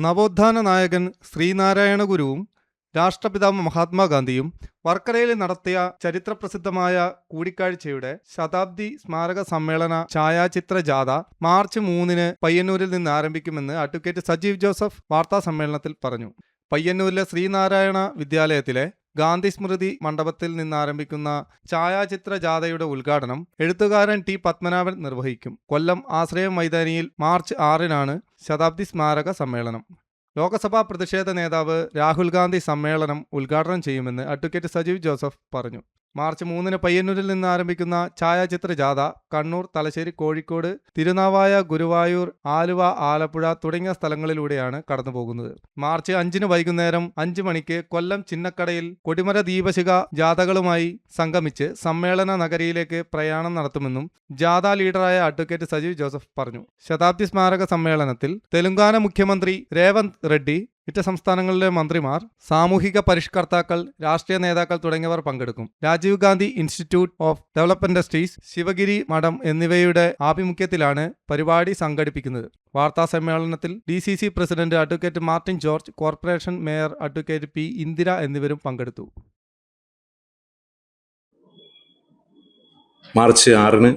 നവോത്ഥാന നായകൻ ശ്രീനാരായണ ഗുരുവും രാഷ്ട്രപിതാവ് മഹാത്മാഗാന്ധിയും വർക്കലയിൽ നടത്തിയ ചരിത്രപ്രസിദ്ധമായ കൂടിക്കാഴ്ചയുടെ ശതാബ്ദി സ്മാരക സമ്മേളന ഛായാചിത്ര ജാഥ മാർച്ച് 3-ന് പയ്യന്നൂരിൽ നിന്ന് ആരംഭിക്കുമെന്ന് അഡ്വക്കേറ്റ് സജീവ് ജോസഫ് വാർത്താസമ്മേളനത്തിൽ പറഞ്ഞു. പയ്യന്നൂരിലെ ശ്രീനാരായണ വിദ്യാലയത്തിലെ ഗാന്ധി സ്മൃതി മണ്ഡപത്തിൽ നിന്നാരംഭിക്കുന്ന ഛായാചിത്ര ജാഥയുടെ ഉദ്ഘാടനം എഴുത്തുകാരൻ ടി പത്മനാഭൻ നിർവഹിക്കും. കൊല്ലം ആശ്രയം മൈതാനിയിൽ മാർച്ച് 6-നാണ് ശതാബ്ദി സ്മാരക സമ്മേളനം. ലോക്സഭാ പ്രതിഷേധ നേതാവ് രാഹുൽ ഗാന്ധി സമ്മേളനം ഉദ്ഘാടനം ചെയ്യുമെന്ന് അഡ്വക്കേറ്റ് സജീവ് ജോസഫ് പറഞ്ഞു. മാർച്ച് 3-ന് പയ്യന്നൂരിൽ നിന്ന് ആരംഭിക്കുന്ന ഛായാചിത്ര ജാഥ കണ്ണൂർ, തലശ്ശേരി, കോഴിക്കോട്, തിരുനാവായ, ഗുരുവായൂർ, ആലുവ, ആലപ്പുഴ തുടങ്ങിയ സ്ഥലങ്ങളിലൂടെയാണ് കടന്നുപോകുന്നത്. മാർച്ച് 5-ന് വൈകുന്നേരം 5 മണിക്ക് കൊല്ലം ചിന്നക്കടയിൽ കൊടിമര ദീപശിഖ ജാഥകളുമായി സംഗമിച്ച് സമ്മേളന നഗരിയിലേക്ക് പ്രയാണം നടത്തുമെന്നും ജാഥ ലീഡറായ അഡ്വക്കേറ്റ് സജീവ് ജോസഫ് പറഞ്ഞു. ശതാബ്ദി സ്മാരക സമ്മേളനത്തിൽ തെലങ്കാന മുഖ്യമന്ത്രി രേവന്ത് റെഡ്ഡി, മറ്റ് സംസ്ഥാനങ്ങളിലെ മന്ത്രിമാർ, സാമൂഹിക പരിഷ്കർത്താക്കൾ, രാഷ്ട്രീയ നേതാക്കൾ തുടങ്ങിയവർ പങ്കെടുക്കും. Rajiv Gandhi institute of development industries, Sivagiri മഠം എന്നിവയുടെ ആഭിമുഖ്യത്തിലാണ് പരിപാടി സംഘടിപ്പിക്കുന്നത്. വാർത്താ സമ്മേളനത്തിൽ DCC president advocate Martin George, corporation mayor advocate P. Indira എന്നിവരും പങ്കെടുത്തു. മാർച്ച് 6-ന്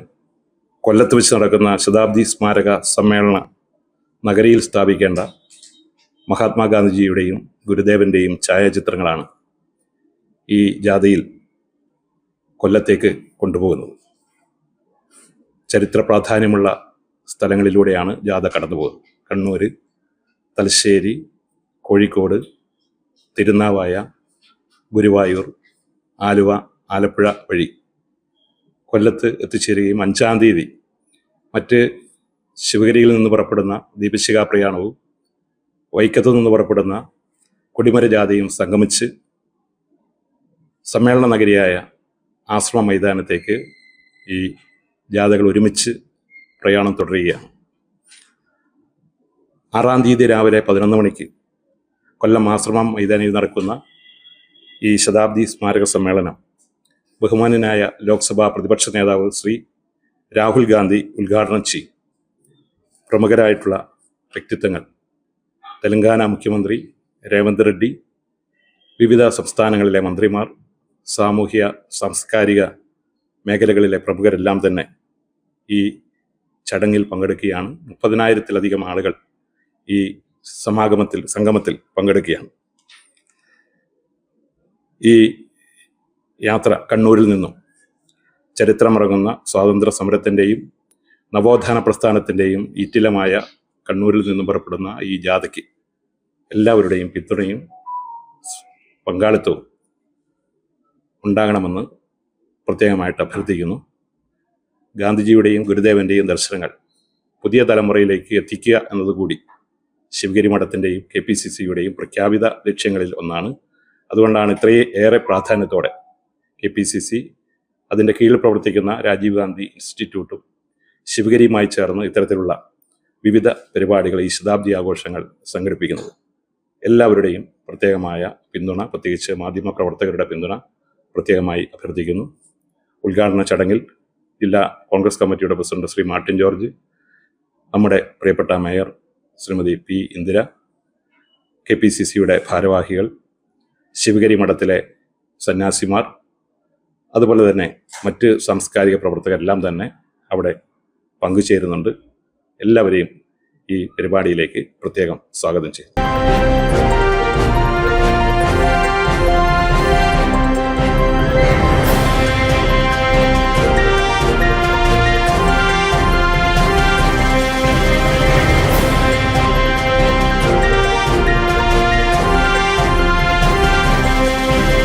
കൊല്ലത്ത് വെച്ച് നടക്കുന്ന ശതാബ്ദി സ്മാരക സമ്മേളന നഗരിയിൽ സ്ഥാപിക്കേണ്ട മഹാത്മാഗാന്ധിജിയുടെയും ഗുരുദേവൻ്റെയും ഛായാചിത്രങ്ങളാണ് ഈ ജാഥയിൽ കൊല്ലത്തേക്ക് കൊണ്ടുപോകുന്നത്. ചരിത്ര പ്രാധാന്യമുള്ള സ്ഥലങ്ങളിലൂടെയാണ് ജാഥ കടന്നുപോകുന്നത്. കണ്ണൂർ, തലശ്ശേരി, കോഴിക്കോട്, തിരുനാവായ, ഗുരുവായൂർ, ആലുവ, ആലപ്പുഴ വഴി കൊല്ലത്ത് എത്തിച്ചേരുകയും 5-ാം തീയതി മറ്റ് ശിവഗിരിയിൽ നിന്ന് പുറപ്പെടുന്ന ദീപശിഖ പ്രയാണവും വൈക്കത്തു നിന്ന് പുറപ്പെടുന്ന കൊടിമര ജാഥയും സംഗമിച്ച് സമ്മേളന നഗരിയായ ആശ്രമ മൈതാനത്തേക്ക് ഈ ജാഥകൾ ഒരുമിച്ച് പ്രയാണം തുടരുകയാണ്. 6-ാം തീയതി രാവിലെ 11 മണിക്ക് കൊല്ലം ആശ്രമം മൈതാനിയിൽ നടക്കുന്ന ഈ ശതാബ്ദി സ്മാരക സമ്മേളനം ബഹുമാന്യനായ ലോക്സഭാ പ്രതിപക്ഷ നേതാവ് ശ്രീ രാഹുൽ ഗാന്ധി ഉദ്ഘാടനം ചെയ്യും. പ്രമുഖരായിട്ടുള്ള വ്യക്തിത്വങ്ങൾ തെലങ്കാന മുഖ്യമന്ത്രി രേവന്ത് റെഡ്ഡി, വിവിധ സംസ്ഥാനങ്ങളിലെ മന്ത്രിമാർ, സാമൂഹ്യ സാംസ്കാരിക മേഖലകളിലെ പ്രമുഖരെല്ലാം തന്നെ ഈ ചടങ്ങിൽ പങ്കെടുക്കുകയാണ്. 30,000-ത്തിലധികം ആളുകൾ ഈ സംഗമത്തിൽ പങ്കെടുക്കുകയാണ്. ഈ യാത്ര കണ്ണൂരിൽ നിന്നും ചരിത്രമിറങ്ങുന്ന സ്വാതന്ത്ര്യ സമരത്തിൻ്റെയും നവോത്ഥാന പ്രസ്ഥാനത്തിൻ്റെയും ഈറ്റിലമായ കണ്ണൂരിൽ നിന്നും പുറപ്പെടുന്ന ഈ ജാഥയ്ക്ക് എല്ലാവരുടെയും പിന്തുണയും പങ്കാളിത്തവും ഉണ്ടാകണമെന്ന് പ്രത്യേകമായിട്ട് അഭ്യർത്ഥിക്കുന്നു. ഗാന്ധിജിയുടെയും ഗുരുദേവൻ്റെയും ദർശനങ്ങൾ പുതിയ തലമുറയിലേക്ക് എത്തിക്കുക എന്നതുകൂടി ശിവഗിരി മഠത്തിൻ്റെയും KPCCയുടെയും പ്രഖ്യാപിത ലക്ഷ്യങ്ങളിൽ ഒന്നാണ്. അതുകൊണ്ടാണ് ഇത്രയേറെ പ്രാധാന്യത്തോടെ KPCC, അതിൻ്റെ കീഴിൽ പ്രവർത്തിക്കുന്ന രാജീവ് ഗാന്ധി ഇൻസ്റ്റിറ്റ്യൂട്ടും ശിവഗിരിയുമായി ചേർന്ന് ഇത്തരത്തിലുള്ള വിവിധ പരിപാടികൾ, ഈ ശതാബ്ദി ആഘോഷങ്ങൾ സംഘടിപ്പിക്കുന്നത്. എല്ലാവരുടെയും പ്രത്യേകമായ പിന്തുണ, പ്രത്യേകിച്ച് മാധ്യമ പ്രവർത്തകരുടെ പിന്തുണ പ്രത്യേകമായി അഭ്യർത്ഥിക്കുന്നു. ഉദ്ഘാടന ചടങ്ങിൽ ജില്ലാ കോൺഗ്രസ് കമ്മിറ്റിയുടെ പ്രസിഡന്റ് ശ്രീ മാർട്ടിൻ ജോർജ്, നമ്മുടെ പ്രിയപ്പെട്ട മേയർ ശ്രീമതി P. ഇന്ദിര, KPCCയുടെ ഭാരവാഹികൾ, ശിവഗിരി മഠത്തിലെ സന്യാസിമാർ, അതുപോലെ തന്നെ മറ്റ് സാംസ്കാരിക പ്രവർത്തകരെല്ലാം തന്നെ അവിടെ പങ്കുചേരുന്നുണ്ട്. എല്ലാവരെയും ഈ പരിപാടിയിലേക്ക് പ്രത്യേകം സ്വാഗതം ചെയ്യും.